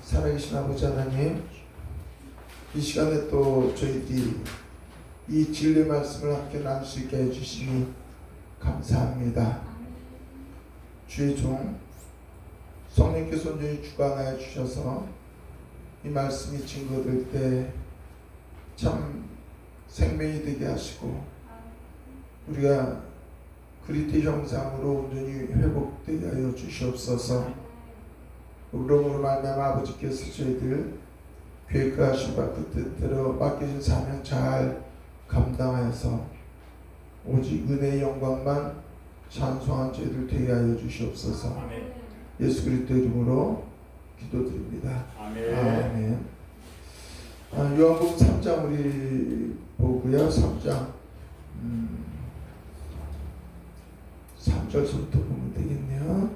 살아계신 아버지 하나님, 이 시간에 또 저희들이 이 진리의 말씀을 함께 나눌 수 있게 해주시니 감사합니다. 주의 종 성령께서 온전히 주관하여 주셔서 이 말씀이 증거될 때 참 생명이 되게 하시고 우리가 그리스도의 형상으로 온전히 회복되게 하여 주시옵소서. 그러므로 말미암아 아버지께서 저희들 계획하신 바 그 뜻대로 맡겨진 사명 잘 감당하여서 오직 은혜의 영광만 찬송한 저희들 되게 하여 주시옵소서. 아멘. 예수 그리스도의 이름으로 기도드립니다. 아멘. 아멘. 요한복음 3장 우리 보고요. 3장 3절부터 보면 되겠네요.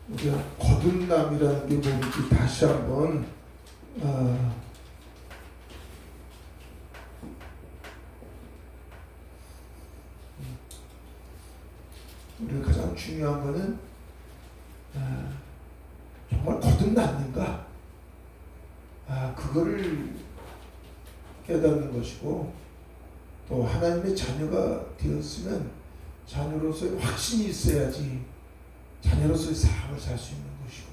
우리가 거듭남이라는 게 뭔지 다시 한번 우리가 가장 중요한 거는 정말 거듭났는가? 그거를 깨닫는 것이고, 또 하나님의 자녀가 되었으면 자녀로서의 확신이 있어야지 자녀로서의 삶을 살 수 있는 것이고,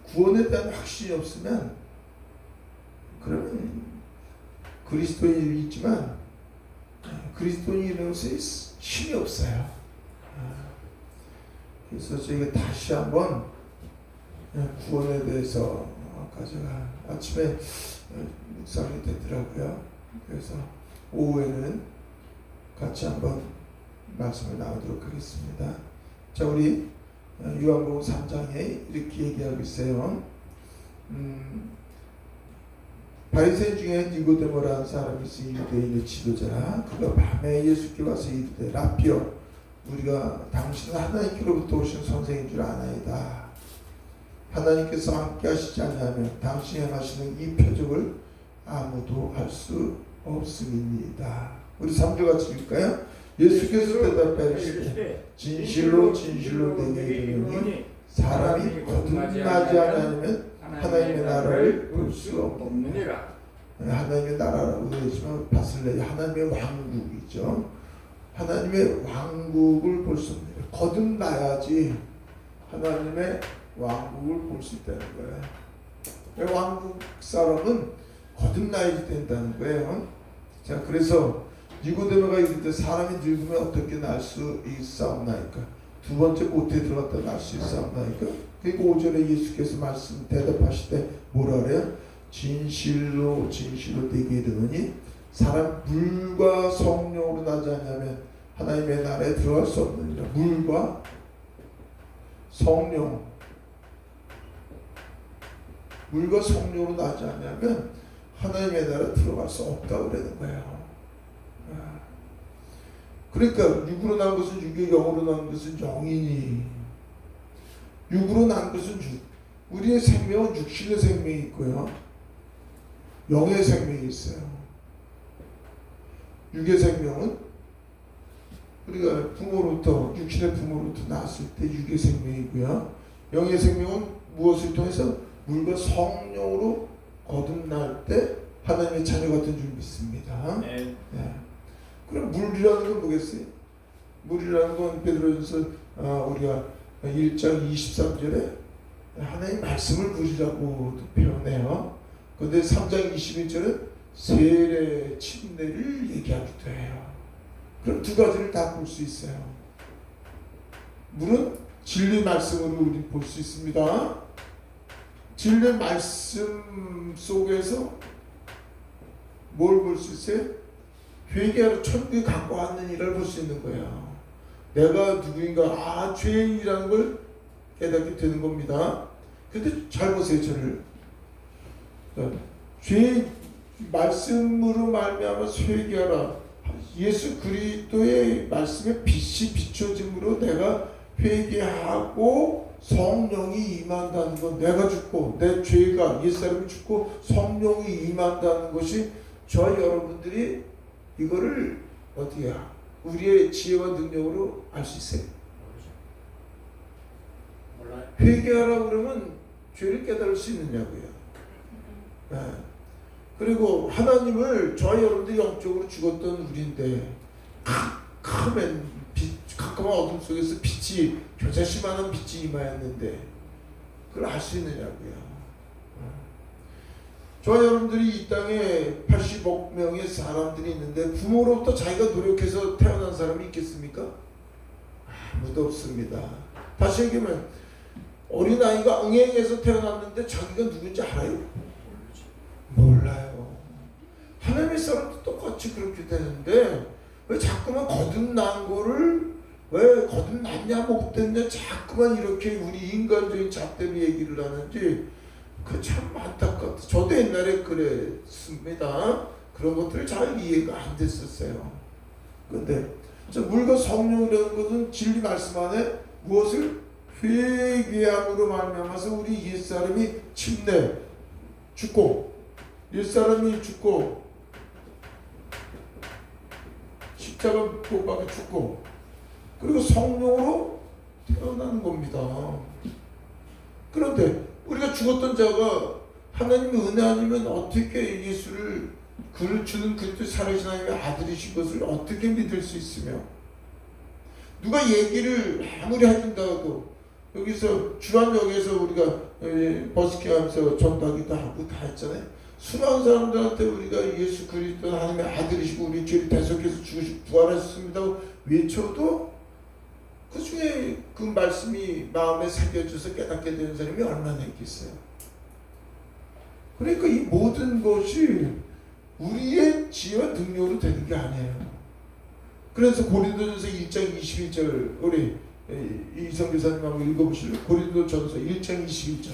구원에 대한 확신이 없으면 그러면 그리스도인이 있지만 그리스도인으로서의 힘이 없어요. 그래서 저희가 다시 한번 구원에 대해서 제가 아침에 묵상이 되더라고요. 그래서 오후에는 같이 한번 말씀을 나누도록 하겠습니다. 자, 우리 요한복음 3장에 이렇게 얘기하고 있어요. 바리새인 중에 니고데모라는 사람이 있으니 유대인의 지도자라. 그가 밤에 예수께 와서 이르되 라피어, 우리가 당신은 하나님께로부터 오신 선생인 줄 아나이다. 하나님께서 함께 하시지 않으면 당신이 행하시는 이 표적을 아무도 할 수 없음이니이다. 우리 3절 같이 읽을까요? 예수께서 대답하여 이르시되 진실로 진실로 내게 이르노니 사람이 거듭나지 않으면 하나님의 나라를 볼 수 없느니라. 하나님의 나라라고 되지만 바슬레 하나님의 왕국이죠. 하나님의 왕국을 볼 수 없느니라. 거듭나야지 하나님의 왕국을 볼 수 있다는 거예요. 왕국 사람은 거듭나야지 된다는 거예요. 자, 그래서 니고데모가 이르되 사람이 늙으면 어떻게 날 수 있사옵나이까? 두 번째 모태에 들어갔다 날 수 있사옵나이까? 그리고 5절에 예수께서 말씀 대답하시되 뭐라 그래요? 진실로 진실로 내게 이르노니 사람 물과 성령으로 나지 않으면 하나님의 나라에 들어갈 수 없느니라. 물과 성령, 물과 성령으로 나지 않으면 하나님의 나라에 들어갈 수 없다고 그러는 거예요. 그러니까 육으로 난 것은 육이, 영으로 난 것은 영이니, 육으로 난 것은 우리의 생명은 육신의 생명이 있고요, 영의 생명이 있어요. 육의 생명은 우리가 부모로부터, 육신의 부모로부터 나왔을 때 육의 생명이고요, 영의 생명은 무엇을 통해서? 물과 성령으로 거듭날 때 하나님의 자녀가 된 줄 믿습니다. 네. 네. 그럼 물이라는 건 뭐겠어요? 물이라는 건 베드로전서 우리가 1장 23절에 하나님 말씀을 물이라고 표현해요. 그런데 3장 21절은 세례 침례를 얘기하기도 해요. 그럼 두 가지를 다 볼 수 있어요. 물은 진리 말씀으로 우리 볼 수 있습니다. 진리 말씀 속에서 뭘 볼 수 있어요? 회개하러 천국에 갖고 왔는 일을 볼 수 있는 거예요. 내가 누구인가, 죄인이라는 걸 깨닫게 되는 겁니다. 근데 잘 보세요, 저를. 죄 말씀으로 말미암아 회개하라. 예수 그리스도의 말씀에 빛이 비춰짐으로 내가 회개하고 성령이 임한다는 것, 내가 죽고 내 죄가 옛사람이 죽고 성령이 임한다는 것이 저와 여러분들이 이거를 어떻게 우리의 지혜와 능력으로 알 수 있어요? 몰라요. 회개하라 그러면 죄를 깨달을 수 있느냐고요. 네. 그리고 하나님을 저와 여러분들이 영적으로 죽었던 우리인데 캄캄한 어둠 속에서 빛이 겨자씨만한 빛이 임하였는데 그걸 알 수 있느냐고요. 저와 여러분들이 이 땅에 80억 명의 사람들이 있는데 부모로부터 자기가 노력해서 태어난 사람이 있겠습니까? 아무도 없습니다. 다시 얘기하면 어린아이가 응애에서 태어났는데 자기가 누군지 알아요? 몰라요. 하나님의 사람도 똑같이 그렇게 되는데 왜 자꾸만 거듭난 거를 왜 거듭났냐 못됐냐 자꾸만 이렇게 우리 인간적인 잣대로 얘기를 하는지 그 참 안타깝다. 저도 옛날에 그랬습니다. 그런 것들을 잘 이해가 안 됐었어요. 근데 물과 성령이라는 것은 진리 말씀 안에 무엇을 회개함으로 말미암아서 우리 옛사람이 침례 죽고 옛사람이 죽고 십자가 못 박혀 죽고 그리고 성령으로 태어나는 겁니다. 그런데 우리가 죽었던 자가 하나님의 은혜 아니면 어떻게 예수를 그를 주는 그리스도 살아계신 하나님의 아들이신 것을 어떻게 믿을 수 있으며 누가 얘기를 아무리 해준다고 여기서 주안역에서 우리가 버스킹하면서 전도하기도 하고 다 했잖아요. 수많은 사람들한테 우리가 예수 그리스도 하나님의 아들이시고 우리 죄를 대속해서 죽으시고 부활하셨습니다 외쳐도 그 중에 그 말씀이 마음에 새겨져서 깨닫게 되는 사람이 얼마나 있겠어요. 그러니까 이 모든 것이 우리의 지혜와 능력으로 되는 게 아니에요. 그래서 고린도전서 1장 21절 우리 이성 교사님하고 읽어보실래요? 고린도전서 1장 21절.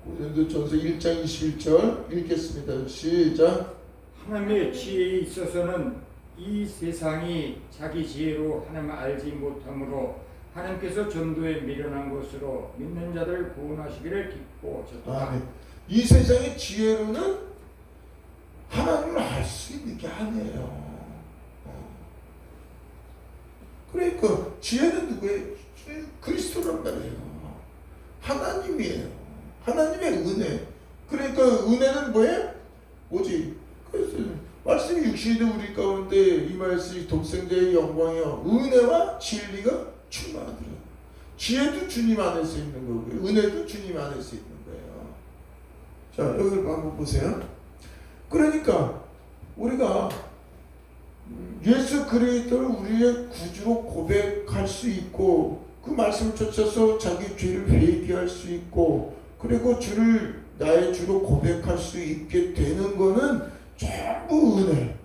고린도전서 1장 21절 읽겠습니다. 시작. 하나님의 지혜에 있어서는 이 세상이 자기 지혜로 하나님을 알지 못하므로 하나님께서 전도에 미련한 것으로 믿는 자들 구원하시기를 기뻐하셨다. 아멘. 이 세상의 지혜로는 하나님을 알 수 있는 게 아니에요. 그러니까 지혜는 누구예요? 그리스도란 말이에요. 하나님이에요. 하나님의 은혜. 그러니까 은혜는 뭐예요? 오직 그래서 말씀이 육신이 된 우리 가운데 임하였으니 독생자의 영광이요 은혜와 진리가 충만하더라. 지혜도 주님 안에서 있는 거고요. 은혜도 주님 안에서 있는 거예요. 자, 여기 한번 보세요. 그러니까 우리가 예수 그리스도를 우리의 구주로 고백할 수 있고 그 말씀을 쫓아서 자기 죄를 회개할 수 있고 그리고 주를 나의 주로 고백할 수 있게 되는 거는 전부 은혜.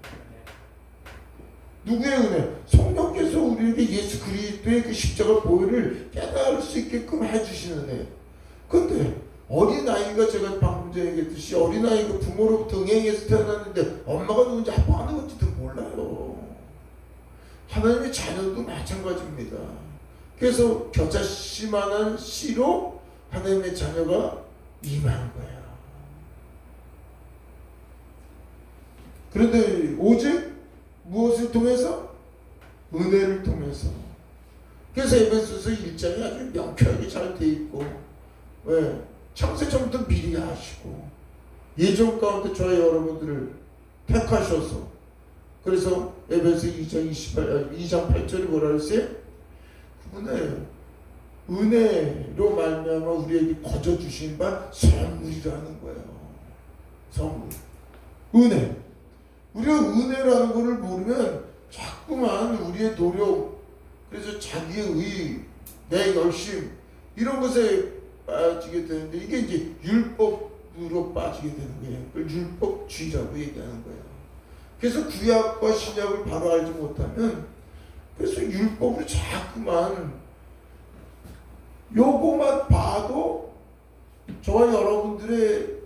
누구의 은혜? 성령께서 우리에게 예수 그리스도의 그 십자가 보혈을 깨달을 수 있게끔 해주시는 은혜. 근데 어린아이가 제가 방금 전에 얘기했듯이 어린아이가 부모로부터 응행해서 태어났는데 엄마가 누군지 아빠가 누군지도 몰라요. 하나님의 자녀도 마찬가지입니다. 그래서 겨자씨만한 씨로 하나님의 자녀가 임한 거예요. 그런데 오직 무엇을 통해서? 은혜를 통해서. 그래서 에베소서 1장이 아주 명쾌하게 잘 돼 있고 왜? 창세 전부터 미리 하시고 예정 가운데 저와 여러분들을 택하셔서 그래서 에베소 2장 8절이 뭐라 그랬어요? 그분의 은혜로 말미암아 우리에게 거저 주신 바 선물이라는 거예요. 선물. 은혜. 우리가 은혜라는 것을 모르면 자꾸만 우리의 노력, 그래서 자기의 의, 내 열심 이런 것에 빠지게 되는데 이게 이제 율법으로 빠지게 되는 거예요. 그걸 율법주의라고 얘기하는 거예요. 그래서 구약과 신약을 바로 알지 못하면 그래서 율법을 자꾸만 요거만 봐도 저와 여러분들의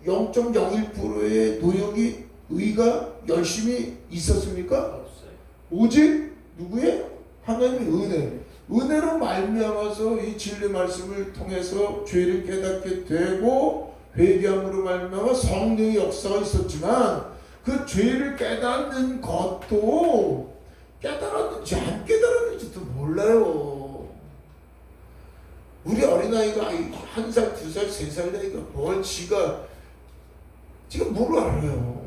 0.01%의 노력이 의가 열심히 있었습니까? 없어요. 오직 누구의? 하나님의 은혜. 은혜로 말미암아서 이 진리 말씀을 통해서 죄를 깨닫게 되고 회개함으로 말미암아 성령의 역사가 있었지만 그 죄를 깨닫는 것도 깨달았는지 안 깨달았는지도 몰라요. 우리 어린아이가 1살, 2살, 3살 나이가 뭘 지가 뭘 알아요.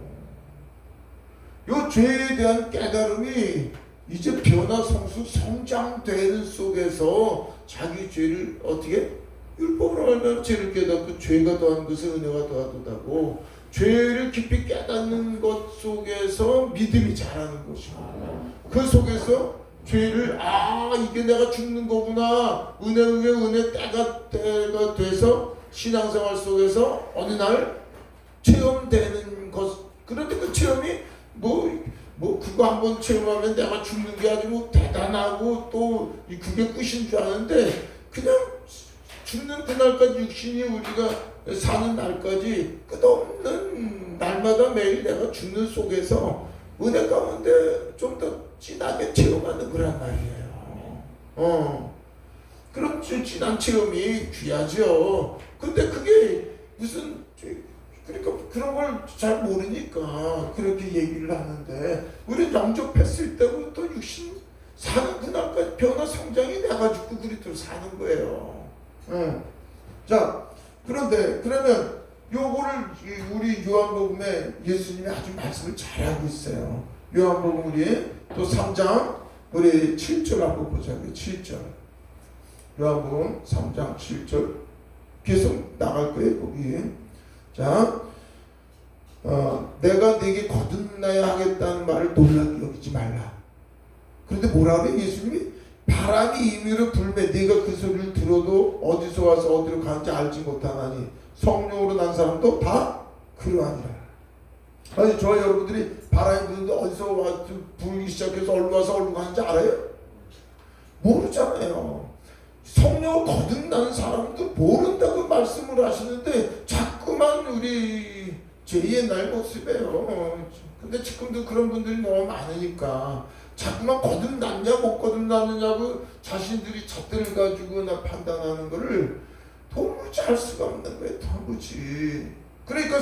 요 죄에 대한 깨달음이 이제 변화 성수 성장되는 속에서 자기 죄를 어떻게 율법으로 알면 죄를 깨닫고 죄가 더한 것은 은혜가 더하다고 죄를 깊이 깨닫는 것 속에서 믿음이 자라는 것이고 그 속에서 죄를 이게 내가 죽는 거구나 은혜 위에 은혜 때가 돼서 신앙생활 속에서 어느 날 체험되는 것. 그런데 그 체험이 그거 한번 체험하면 내가 죽는 게 아주 대단하고 또 그게 끝인 줄 아는데 그냥 죽는 그날까지 육신이 우리가 사는 날까지 끝없는 날마다 매일 내가 죽는 속에서 은혜 가운데 좀 더 진하게 체험하는 거란 말이에요. 그런 진한 체험이 귀하죠. 근데 그게 무슨 그러니까 그런 걸 잘 모르니까 그렇게 얘기를 하는데 우리 영접했을 때부터 육신 사는 그날까지 변화 성장이 돼가지고 그리스도로 사는 거예요. 자, 그런데 그러면 요거를 우리 요한복음에 예수님이 아주 말씀을 잘하고 있어요. 요한복음 우리 또 3장 우리 7절 한번 보자고요. 7절 요한복음 3장 7절 계속 나갈 거예요. 거기 자 내가 네게 거듭나야 하겠다는 말을 놀랍게 여기지 말라. 그런데 뭐라 그래 예수님이? 바람이 임의로 불매 네가 그 소리를 들어도 어디서 와서 어디로 가는지 알지 못하나니 성령으로 난 사람도 다 그러하니라. 아니 저와 여러분들이 바람이 부는데 어디서 와서 불기 시작해서 어디로 와서 어디로 가는지 알아요? 모르잖아요. 성령을 거듭나는 사람도 모른다고 말씀을 하시는데 자꾸만 우리 제 옛날 모습이에요. 근데 지금도 그런 분들이 너무 많으니까 자꾸만 거듭났냐 못 거듭났느냐고 자신들이 잣대를 가지고 판단하는 거를 도무지 알 수가 없는 거예요. 도무지. 그러니까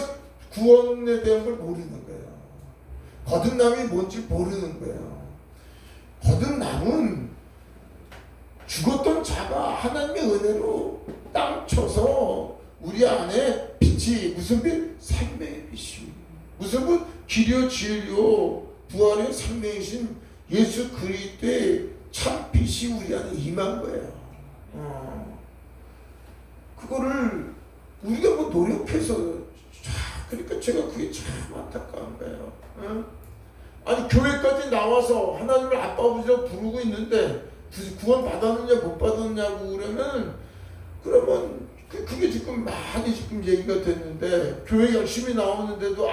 구원에 대한 걸 모르는 거예요. 거듭남이 뭔지 모르는 거예요. 거듭남은 죽었던 자가 하나님의 은혜로 땅 쳐서 우리 안에 빛이 무슨 빛? 생명의 빛이. 무슨 빛? 길이요 진리요 부활의 생명이신 예수 그리스도의 참 빛이 우리 안에 임한 거예요. 그거를 우리가 노력해서 그러니까 제가 그게 참 안타까운 거예요. 아니 교회까지 나와서 하나님을 아빠 아버지라고 부르고 있는데 구원 받았느냐 못 받았냐고 그러면 그게 지금 많이 지금 얘기가 됐는데 교회 열심히 나오는데도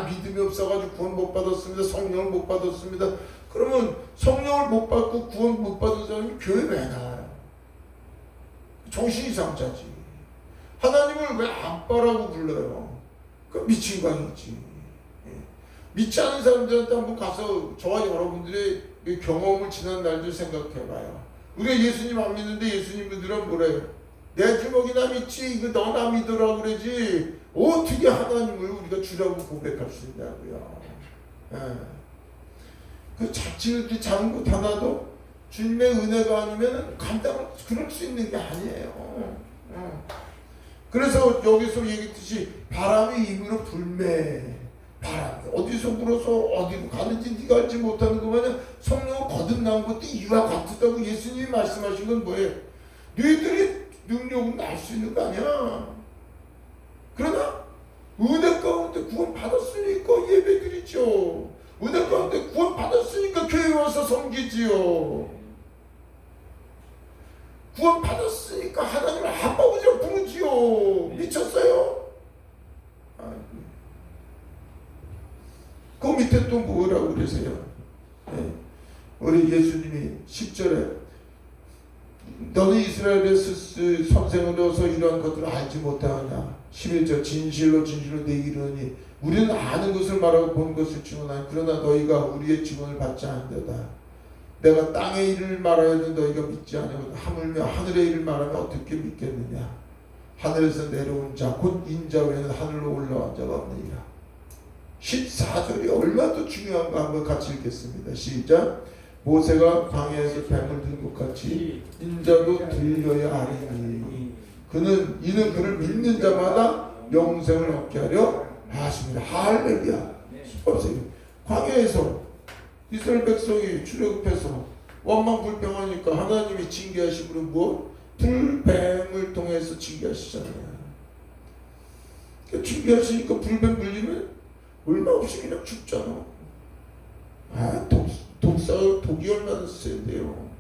믿음이 없어가지고 구원 못 받았습니다. 성령을 못 받았습니다. 그러면 성령을 못 받고 구원 못 받은 사람이 교회 왜 나와요? 정신 이상자지. 하나님을 왜 아빠라고 불러요? 그 미친 광이지. 믿지 않는 사람들한테 한번 가서 저와 여러분들의 경험을 지난 날들 생각해봐요. 우리가 예수님 안 믿는데 예수님들은 뭐래요? 내 주먹이나 믿지 이거 너나 믿으라고 그러지 어떻게 하나님을 우리가 주라고 고백할 수 있냐고요. 그 자칫 잘한 것 하나도 주님의 은혜가 아니면 감당을 그럴 수 있는 게 아니에요. 그래서 여기서 얘기했듯이 바람이 임의로 불매. 바람이 어디서 불어서 어디로 가는지 네가 알지 못하는 것만은 성령을 거듭난 것도 이와 같다고 예수님이 말씀하신 건 뭐예요? 너희들이 능력은 알 수 있는 거 아니야. 그러나 은혜 가운데 구원 받았으니까 예배 드리죠. 은혜 가운데 구원 받았으니까 교회 와서 섬기지요. 구원 받았으니까 하나님을 아빠 아버지라고 부르지요. 미쳤어요? 그 밑에 또 뭐라고 그러세요? 우리 예수님이 10절에 너는 이스라엘의 선생으로서 이러한 것들을 알지 못하느냐. 11절 진실로 진실로 내게 이르노니 우리는 아는 것을 말하고 본 것을 증언하니 그러나 너희가 우리의 증언을 받지 않는다. 내가 땅의 일을 말하여도 너희가 믿지 아니하고 하물며 하늘의 일을 말하면 어떻게 믿겠느냐. 하늘에서 내려온 자 곧 인자 외에는 하늘로 올라온 자가 없느니라. 14절이 얼마나 중요한가 한번 같이 읽겠습니다. 시작. 모세가 광야에서 뱀을 든 것 같이 인자도 들려야 하리니 이는 그를 믿는 자마다 영생을 얻게 하려 하십니다. 할렐루야. 보세요. 광야에서 이스라엘 백성이 출애굽해서 원망불평하니까 하나님이 징계하심으로 무엇? 불뱀을 통해서 징계하시잖아요. 그러니까 징계하시니까 불뱀 물리면 얼마 없이 그냥 죽잖아. 독이 얼마나 센데요.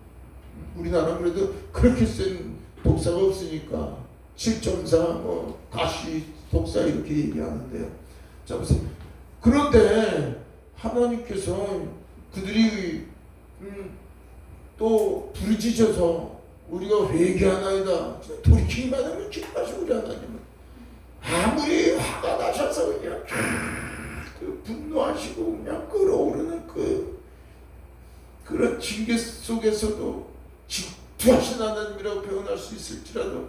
우리나라 그래도 그렇게 센 독사가 없으니까 7.4 가시 독사 이렇게 얘기하는데요. 자 보세요. 그런데 하나님께서 그들이 또 부르짖어서 우리가 회개하나이다. 돌이키기만 하면 기뻐하시고 우리 하나님은 아무리 화가 나셔서 그냥 분노하시고 그냥 끓어오르는 그런 징계 속에서도 질투하신 하나님이라고 표현할 수 있을지라도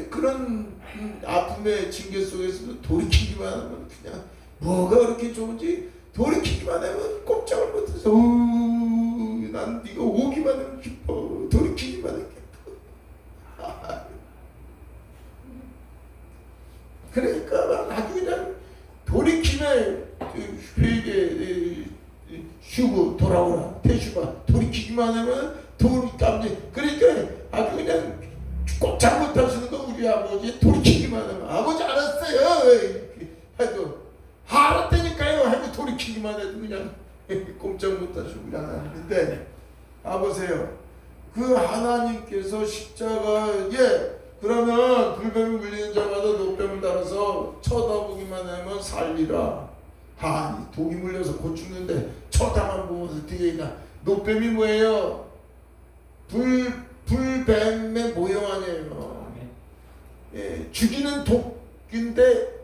그런 아픔의 징계 속에서도 돌이키기만 하면 그냥 뭐가 그렇게 좋은지 돌이키기만 하면 꼼짝을 못해서 난 네가 오기만 하면 기뻐. 돌이키기만 하면 기뻐. 그러니까 아주 그냥 돌이킴에 회개 쉬고 돌아오라. 태슈가 돌이키기만 하면 돌이감지. 그러니까 아주 그냥 꼼짝 못하시는 거 우리 아버지. 돌이키기만 하면 아버지 알았어요 해도 알았다니까요 하고 돌이키기만 해도 그냥 꼼짝 못하시고 우리 하나님인데 보세요. 그 하나님께서 십자가에 그러면 불뱀을 물리는 자마다 노뱀을 달아서 쳐다보기만 하면 살리라. 독이 물려서 곧 죽는데 쳐다만 보면 어떻게 되냐. 노뱀이 뭐예요? 불뱀의 모형 아니에요. 예, 죽이는 독인데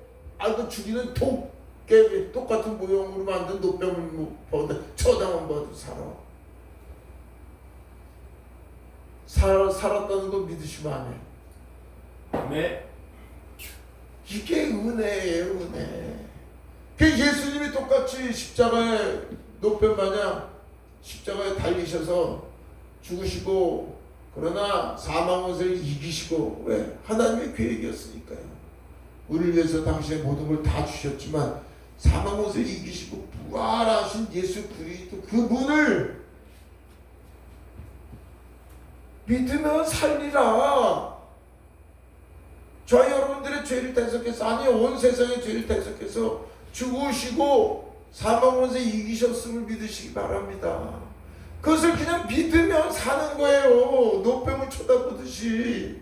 그 죽이는 독에 똑같은 모형으로 만든 노뱀을 보는데 쳐다만 봐도 살았다는 거 믿으시면 안 해요. 네. 이게 은혜예요, 은혜. 그 예수님이 똑같이 십자가에 노뱀 마냥 십자가에 달리셔서 죽으시고 그러나 사망을 이기시고 왜? 하나님의 계획이었으니까요. 우리를 위해서 당신의 모든 걸 다 주셨지만 사망을 이기시고 부활하신 예수 그리스도 그분을 믿으면 살리라. 저와 여러분들의 죄를 대속해서 온 세상의 죄를 대속해서 죽으시고 사망원세 이기셨음을 믿으시기 바랍니다. 그것을 그냥 믿으면 사는 거예요. 노뱀을 쳐다보듯이.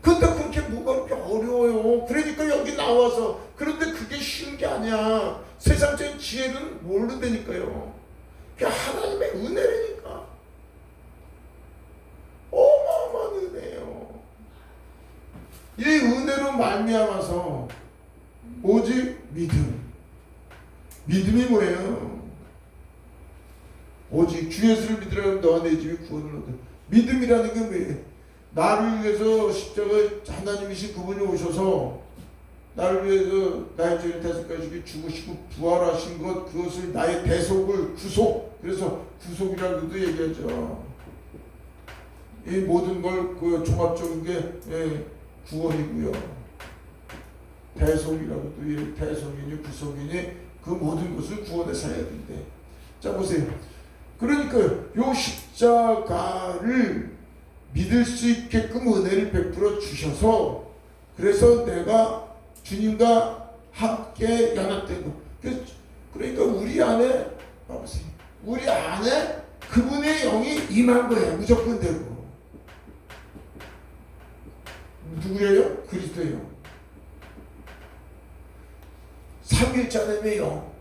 근데 그렇게 뭐가 그렇게 어려워요. 그러니까 여기 나와서 그런데 그게 쉬운 게 아니야. 세상적인 지혜는 모른다니까요. 그게 하나님의 은혜라니까. 어마어마한 은혜예요. 이 은혜로 말미암아서 오직 믿음이 뭐예요? 오직 주 예수를 믿으라면 너와 내 집이 구원을 얻어. 믿음이라는 게 뭐예요? 나를 위해서 십자가에 하나님이신 그분이 오셔서 나를 위해서 나의 죄를 대속하시고 죽으시고 부활하신 것, 그것을 나의 대속을 구속, 그래서 구속이라고도 얘기하죠. 이 모든 걸 그 종합적인 게 구원이고요. 대속이라고도 대속이니 구속이니 그 모든 것을 구원해서 해야 된대. 자 보세요. 그러니까 요 십자가를 믿을 수 있게끔 은혜를 베풀어 주셔서 그래서 내가 주님과 함께 연합되고 그러니까 우리 안에 봐보세요. 우리 안에 그분의 영이 임한 거예요. 무조건 되고. 누구예요? 그리스도의 영. 삼위일체의 영,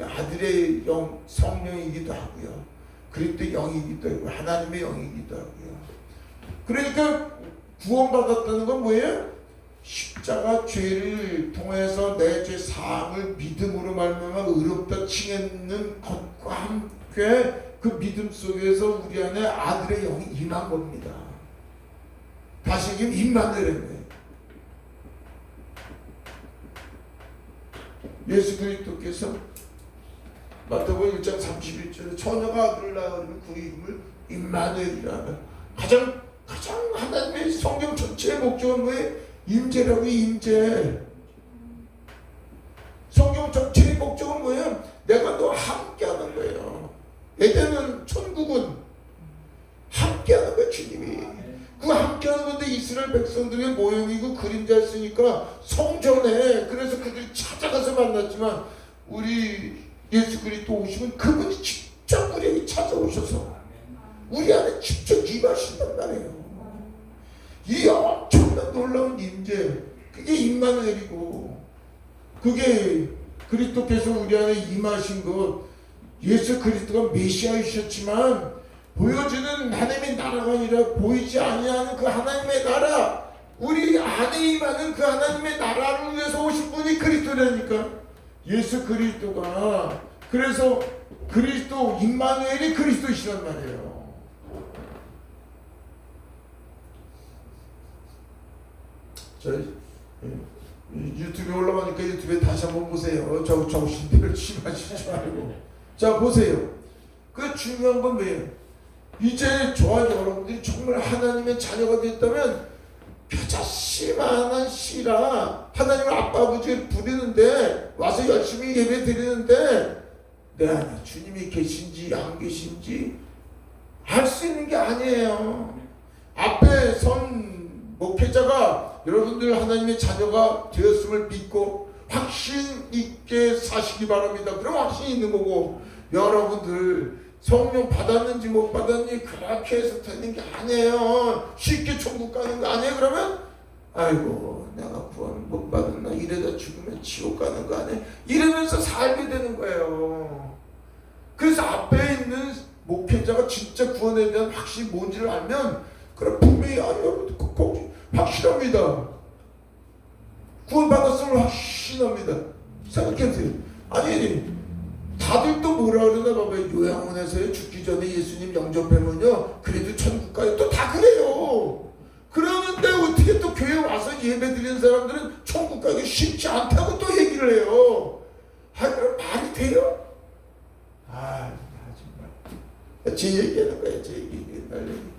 아들의 영, 성령이기도 하고요. 그리스도의 영이기도 하고 하나님의 영이기도 하고요. 그러니까 구원받았다는 건 뭐예요? 십자가 죄를 통해서 내 죄 사함을 믿음으로 말미암아 의롭다 칭하는 것과 함께 그 믿음 속에서 우리 안에 아들의 영이 임한 겁니다. 다시 얘기하면 임만되는 거예요. 예수 그리스도께서 마태복음 1장 31절에 처녀가 아들을 낳으면 그 이름을 임마누엘이라. 가장 하나님의 성경 전체의 목적은 뭐예요? 임재라고. 임재. 성경 전체의 목적은 뭐예요? 내가 너 함께하는 거예요. 에덴은 천국은 함께하는 거예요. 주님이 그 함께하는 건데 이스라엘 백성들의 모형이고 그림자였으니까 성전에 그래서 그들이 찾아가서 만났지만 우리 예수 그리스도 오시면 그분이 직접 우리에게 찾아오셔서 우리 안에 직접 임하신단 말이에요. 이 엄청난 놀라운 임재, 그게 임마누엘이고, 그게 그리스도께서 우리 안에 임하신 것. 예수 그리스도가 메시아이셨지만 보여주는 하나님의 나라가 아니라 보이지 아니하는 그 하나님의 나라, 우리 안에 임하는 그 하나님의 나라를 위해서 오신 분이 그리스도라니까. 예수 그리스도가, 그래서 그리스도 임마누엘이 그리스도이시란 말이에요. 저희 유튜브에 올라가니까 유튜브에 다시 한번 보세요. 저 신대를 심하시지 말고. 자, 보세요. 그 중요한 건 뭐예요? 이제 저와 여러분들이 정말 하나님의 자녀가 됐다면 겨자씨만한 씨라 하나님을 아빠 아버지를 부르는데 와서 열심히 예배 드리는데 내 안에 주님이 계신지 안 계신지 알 수 있는 게 아니에요. 앞에 선 목회자가 여러분들 하나님의 자녀가 되었음을 믿고 확신 있게 사시기 바랍니다. 그럼 확신이 있는 거고, 여러분들 성령 받았는지 못 받았는지 그렇게 해서 되는 게 아니에요. 쉽게 천국 가는 거 아니에요. 그러면 아이고 내가 구원 못 받았나, 이래다 죽으면 지옥 가는 거 아니에요. 이러면서 살게 되는 거예요. 그래서 앞에 있는 목회자가 진짜 구원에 대한 확신이 뭔지를 알면 그럼 분명히 여러분 확실합니다. 구원 받았음을 확신합니다. 생각해보세요. 아니 다들 또 뭐라 그러나 봐봐요. 요양원에서 죽기 전에 예수님 영접하면요 그래도 천국 가요. 또 다 그래요. 그러는데 어떻게 또 교회 와서 예배 드리는 사람들은 천국 가기 쉽지 않다고 또 얘기를 해요. 아, 그럼 말이 돼요? 아 정말 제 얘기하는 거예요. 제 얘기. 옛날 얘기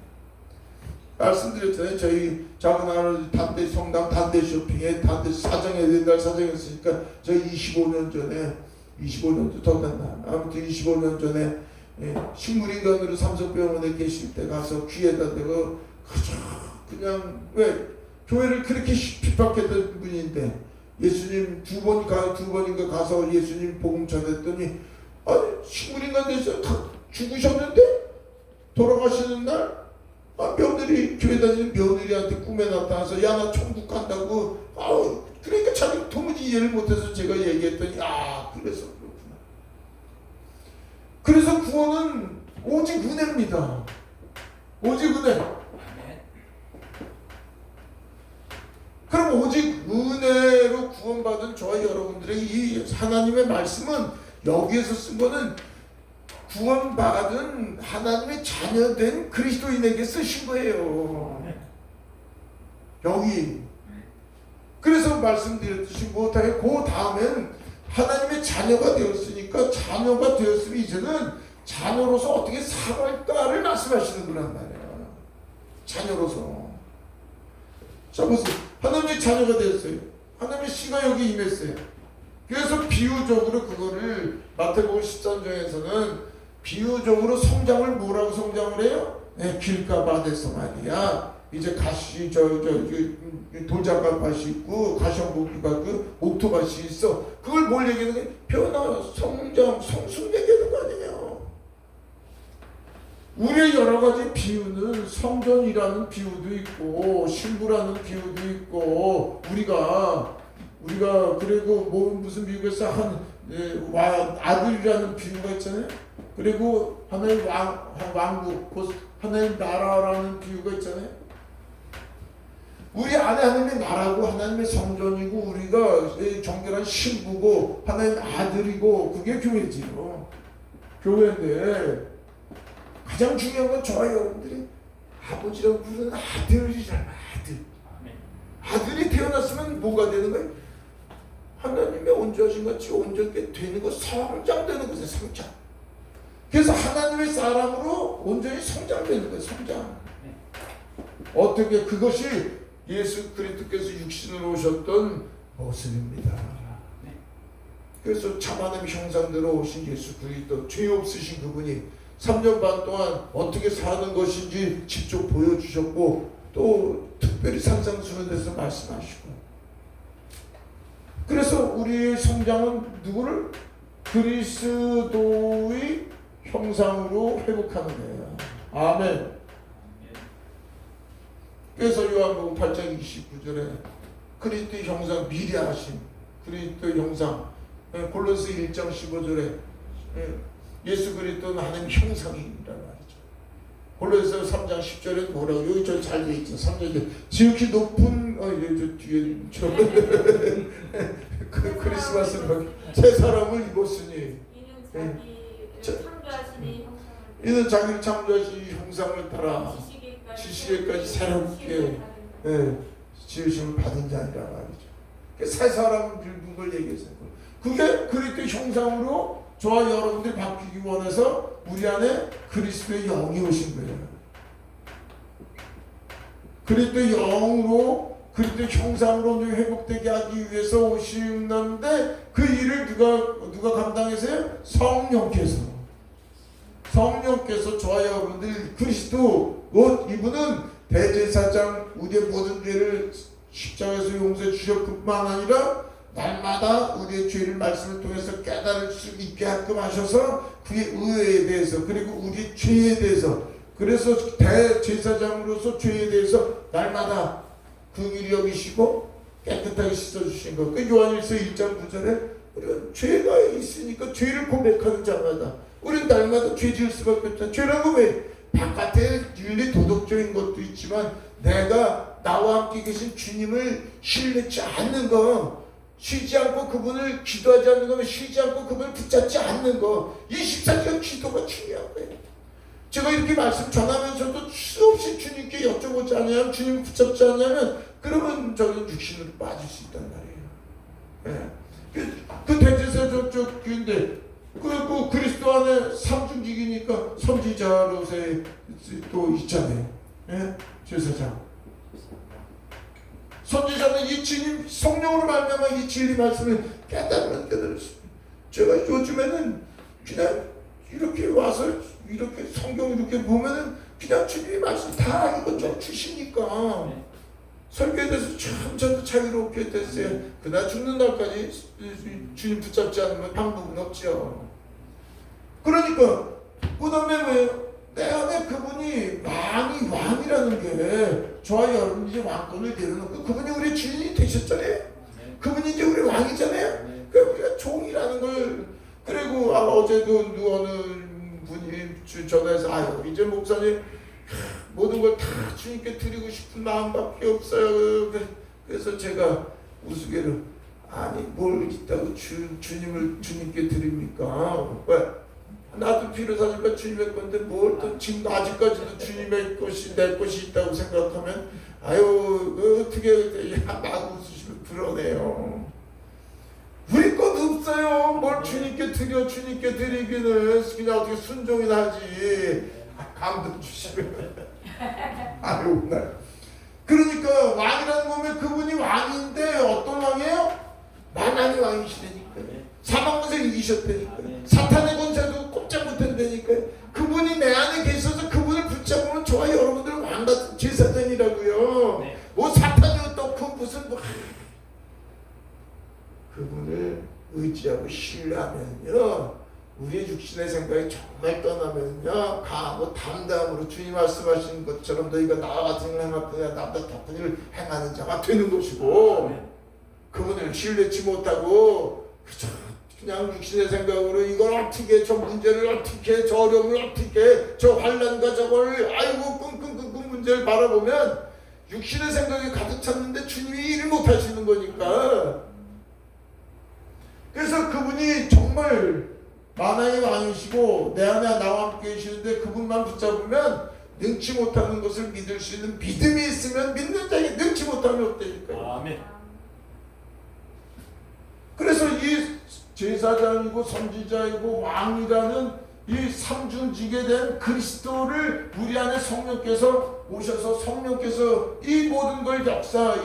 말씀드렸잖아요. 저희 작은 할아버지 단대 성당 단대 쇼핑에 단대 사정에 옛날 사정했으니까 저희 25년 전에 더 됐나 아무튼 25년 전에 식물인간으로 삼성병원에 계실 때 가서 귀에다 대고 그냥 왜 교회를 그렇게 핍박했던 분인데 예수님 두 번인가 가서 예수님 복음 전했더니 아니 식물인간 돼서 다 죽으셨는데 돌아가시는 날 며느리 교회 다니는 며느리한테 꿈에 나타나서 야 나 천국 간다고. 그러니까 자기 도무지 이해를 못해서 제가 얘기했더니 그래서 그렇구나. 그래서 구원은 오직 은혜입니다. 오직 은혜. 그럼 오직 은혜로 구원받은 저와 여러분들의 이 하나님의 말씀은 여기에서 쓴 거는 구원받은 하나님의 자녀된 그리스도인에게 쓰신 거예요. 여기. 그래서 말씀드렸듯이 못하게 그 다음엔 하나님의 자녀가 되었으니까 자녀가 되었으면 이제는 자녀로서 어떻게 살아갈까를 말씀하시는 거란 말이에요. 자녀로서. 자 보세요. 하나님의 자녀가 되었어요. 하나님의 씨가 여기 임했어요. 그래서 비유적으로 그거를 마태복음 13장에서는 비유적으로 성장을 뭐라고 성장을 해요? 길가밭에서 말이야. 이제 가시 돌장가밭이 있고 가시원목이밭 그 옥토밭이 있어. 그걸 뭘 얘기하는 거예요? 변화, 성장, 성숙 얘기하는 거 아니에요. 우리의 여러 가지 비유는 성전이라는 비유도 있고 신부라는 비유도 있고 우리가 그리고 무슨 비유가 있어? 아들이라는 비유가 있잖아요. 그리고 하나의 왕국, 하나의 나라라는 비유가 있잖아요. 우리 안에 하나님의 나라고 하나님의 성전이고 우리가 정결한 신부고 하나님의 아들이고 그게 교회지요. 교회인데 가장 중요한 건 저와 여러분들이 아버지라고 부르는 아들이잖아. 아들이 태어났으면 뭐가 되는 거예요? 하나님의 온전하신 같이 온전하게 되는 것, 성장되는 것에 성장. 그래서 하나님의 사람으로 온전히 성장되는 거예요. 성장. 어떻게 그것이 예수 그리스도께서 육신으로 오셨던 모습입니다. 그래서 참 하나님의 형상대로 오신 예수 그리스도, 죄 없으신 그분이 3년 반 동안 어떻게 사는 것인지 직접 보여주셨고, 또 특별히 산상수훈에서 말씀하시고, 그래서 우리의 성장은 누구를? 그리스도의 형상으로 회복하는 거예요. 아멘. 그래서 요한복음 8장 29절에 그리스도의 형상, 미래하신 그리스도의 형상, 골로새 1장 15절에 예수 그리스도는 하나님 형상이라는 말이죠. 골로새 3장 10절에 뭐라고? 여기 저 잘 되어 있죠. 3절에 지극히 높은 저 뒤에 그 크리스마스 새 사람을 입었으니 이는 자기를 창조하신 형상을 따라 지시에까지 새롭게 지으심을 받은 자니라 말이죠. 새 사람을 입은 걸 얘기해서 그게 그리스도의 형상으로 저와 여러분들이 바뀌기 원해서 우리 안에 그리스도의 영이 오신 거예요. 그리스도의 영으로 그리스도의 형상으로 회복되게 하기 위해서 오시는데, 그 일을 누가 감당했어요? 성령께서 저와 여러분들 그리스도 이분은 대제사장 우리의 모든 죄를 십자가에서 용서해 주셨뿐만 아니라 날마다 우리의 죄를 말씀을 통해서 깨달을 수 있게 하끔 하셔서 그의 의에 대해서, 그리고 우리의 죄에 대해서, 그래서 대제사장으로서 죄에 대해서 날마다 긍휼히 여기시고 깨끗하게 씻어주신 것. 그 요한일서 1장 9절에 우리가 죄가 있으니까 죄를 고백하는 자마다 우리는 날마다 죄 지을 수밖에 없잖아. 죄라는 건 왜? 바깥에 윤리 도덕적인 것도 있지만 내가 나와 함께 계신 주님을 신뢰치 않는 거, 쉬지 않고 그분을 기도하지 않는 거면 쉬지 않고 그분을 붙잡지 않는 거, 24시간 기도가 중요한 거예요. 제가 이렇게 말씀 전하면서도 수없이 주님께 여쭤보지 않으면, 주님을 붙잡지 않으면, 그러면 저는 육신으로 빠질 수 있단 말이에요. 그 대제사 저인데 그 그리스도 안에 삼중직이니까 선지자로서의 또 있잖아요. 제사장. 선지자는 이 주님 성령으로 말미암아 이 진리 말씀을 깨달으면 깨달을 수 있어요. 제가 요즘에는 그냥 이렇게 와서 이렇게 성경 이렇게 보면은 그냥 주님의 말씀 다 이것저것 주시니까 설교에 대해서 참 저도 자유롭게 됐어요. 그날 죽는 날까지 주님 붙잡지 않으면 방법은 없죠. 그러니까 그 다음에 뭐예요? 내 안에 그분이 왕이라는 게 저와 여러분이 이제 왕권을 내려놓고 그분이 우리 주인이 되셨잖아요. 그분이 이제 우리 왕이잖아요. 그러니까 우리가 종이라는 걸, 그리고 어제도 어느 분이 전화해서 이제 목사님 모든 걸 다 주님께 드리고 싶은 마음밖에 없어요. 그래서 제가 우스개로 아니 뭘 있다고 주님을 주님께 드립니까? 왜? 나도 필요사니까 주님의 건데 뭘 또 지금 아직까지도 주님의 것이 내 것이 있다고 생각하면 어떻게 막 웃으시면 불어내요. 우리 것 없어요. 뭘 주님께 드려, 주님께 드리기는 그냥 어떻게 순종이나 하지. 감동 주시면 오늘 그러니까 왕이라는 거면 그분이 왕인데 어떤 왕이에요? 만왕의 왕이시다니까요. 사망권세 이기셨다니까요. 사탄의 권세도 꼼짝 못한다니까요. 그분이 내 안에 계셔서 그분을 붙잡으면 저와 여러분들은 왕같은 제사장이라고요. 뭐 사탄이 어떻고 무슨 그분을 의지하고 신뢰하면요, 우리의 육신의 생각이 정말 떠나면요, 강하고 담대함으로 주님 말씀하신 것처럼 너희가 나와 같은 일을 행하거나 남자 덕분 일을 행하는 자가 되는 것이고, 그분을 신뢰치 못하고 그냥 육신의 생각으로 이걸 어떻게, 저 문제를 어떻게, 저 어려움을 어떻게, 저 환난과 저걸 끙끙 문제를 바라보면 육신의 생각이 가득 찼는데 주님이 일을 못하시는 거니까. 그래서 그분이 정말 만왕의 왕이시고 내 안에 나와 함께 계시는데 그분만 붙잡으면 능치 못하는 것을 믿을 수 있는 믿음이 있으면 믿는 자에게 능치 못함이 없다니까요. 아멘. 그래서 이 제사장이고 선지자이고 왕이라는 이 삼중직에 대한 그리스도를 우리 안에 성령께서 오셔서 성령께서 이 모든 걸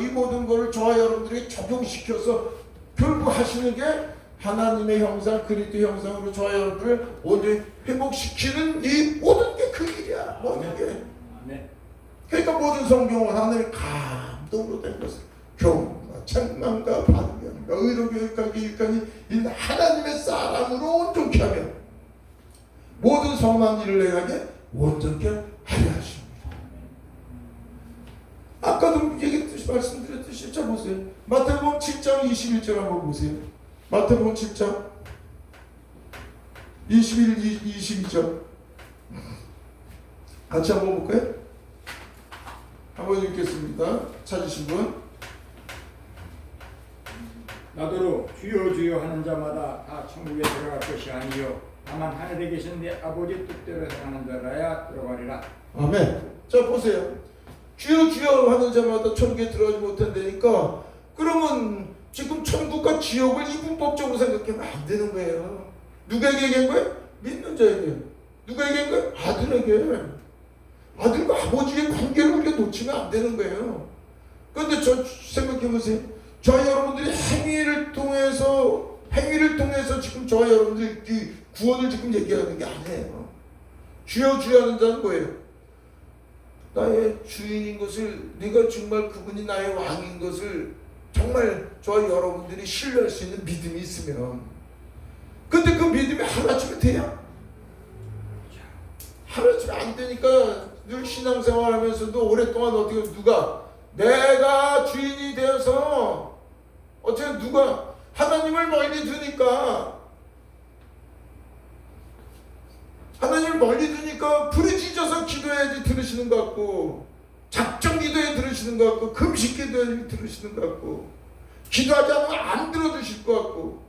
이 모든 걸 저와 여러분들에게 적용시켜서 결국 하시는 게 하나님의 형상, 그리스도 형상으로 저와 여러분을 온전히 회복시키는 이 모든 게 그 일이야. 모든 게. 그러니까 모든 성경은 하나님의 감동으로 된 것을 교훈과 책망과 반면과 의로 교육과 기육까지 있는 하나님의 사람으로 온전케 하며 모든 선한 일을 행하게 온전케 하려 하십니다. 아까도 얘기했듯이 말씀드렸듯이 자 보세요. 마태복음 7장 21절 한번 보세요. 마태복음 7장 22절 같이 한번 볼까요? 한번 읽겠습니다. 찾으신 분. 나더러 주여 주여 하는 자마다 다 천국에 들어갈 것이 아니요 다만 하늘에 계신 내 아버지 뜻대로 행하는 자라야 들어가리라. 아멘. 자 보세요. 주여 주여 하는 자마다 천국에 들어가지 못한다니까 그러면 지금 천국과 지옥을 이분법적으로 생각하면 안 되는 거예요. 누구에게 얘기한 거예요? 믿는 자에게. 누가 얘기한 거예요? 아들에게. 아들과 아버지의 관계를 우리가 놓치면 안 되는 거예요. 그런데 저 생각해 보세요. 저와 여러분들이 행위를 통해서 지금 저와 여러분들 구원을 지금 얘기하는 게 아니에요. 주여 주여 하는 자는 뭐예요? 나의 주인인 것을, 네가 정말 그분이 나의 왕인 것을 정말 저와 여러분들이 신뢰할 수 있는 믿음이 있으면, 근데 그 믿음이 하루아침에 돼요? 하루아침에 안 되니까 늘 신앙생활 하면서도 오랫동안 어떻게 누가 내가 주인이 되어서 어떻게 누가 하나님을 멀리 두니까 부르짖어서 기도해야지 들으시는 것 같고, 작정 기도에 들으시는 것 같고, 금식 기도에 들으시는 것 같고, 기도하지 않으면 안 들어주실 것 같고,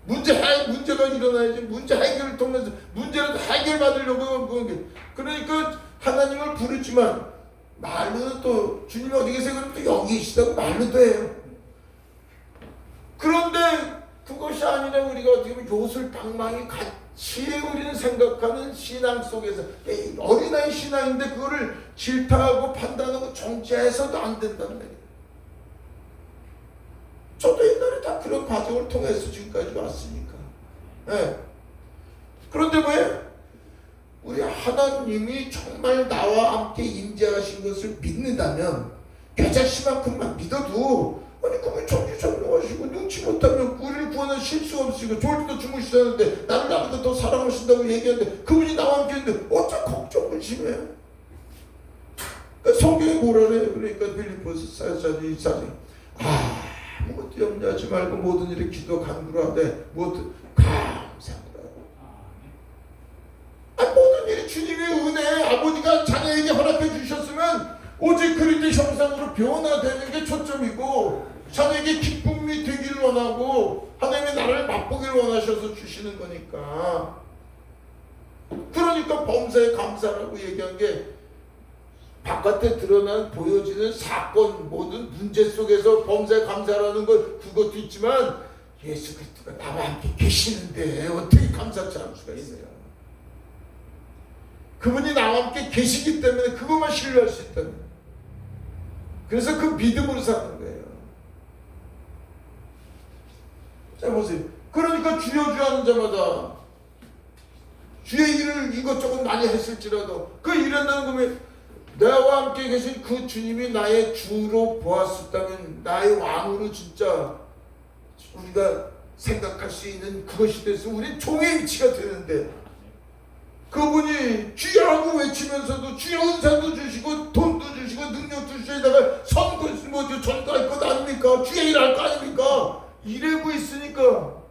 문제가 일어나야지 문제 해결을 통해서 문제를 해결받으려고 그런 게, 그러니까 하나님을 부르지만 말로는 또 주님 어디 계세요? 그러면 또 여기 계시다고 말로도 해요. 그런데 그것이 아니라 우리가 어떻게 보면 요술방망이 같이 우리는 생각하는 신앙 속에서 어린아이 신앙인데 그거를 질타하고 판단하고 정죄해서도 안 된다는 말이에요. 저도 옛날에 다 그런 과정을 통해서 지금까지 왔으니까. 네. 그런데 뭐예요? 우리 하나님이 정말 나와 함께 임재하신 것을 믿는다면 겨자씨만큼만 믿어도 아니 그분 전지전능하시고 능치 못하면 우리를 구하는 실수가 없으시고 좋을 때도 주무시다는데 나를 나보다 더 사랑하신다고 얘기하는데 그분이 나와 함께 있는데 어째 걱정을 심해요? 그러니까 성경이 뭐라 그래요? 그러니까 빌립보서 4장 아무것도 염려하지 말고 모든 일에 기도 간구로 하되 무엇도 감사하라. 모든 일이 주님의 은혜, 아버지가 자녀에게 허락해 주셨으면 오직 그리스도 형상으로 변화되는 게 초점이고, 자녀에게 기쁨이 되기를 원하고 하나님의 나라를 맛보기를 원하셔서 주시는 거니까. 그러니까 범사에 감사라고 얘기한 게 바깥에 드러난 보여지는 사건, 모든 문제 속에서 범사에 감사라는 것 그것도 있지만 예수 그리스도가 나와 함께 계시는데 어떻게 감사치 않을 수가 있어요? 그분이 나와 함께 계시기 때문에 그것만 신뢰할 수 있다는 거예요. 그래서 그 믿음으로 사는 거예요. 자 보세요. 그러니까 주여 주여 하는 자마다 주의 일을 이것저것 많이 했을지라도 그 일한다는 거면 나와 함께 계신 그 주님이 나의 주로 보았었다면 나의 왕으로 진짜 우리가 생각할 수 있는 그것이 돼서 우리 종의 위치가 되는데, 그분이 주여라고 외치면서도 주여 은사도 주시고 돈도 주시고 능력도 주시다가 선거 전도할 것 아닙니까? 주의 일 할 거 아닙니까? 이러고 있으니까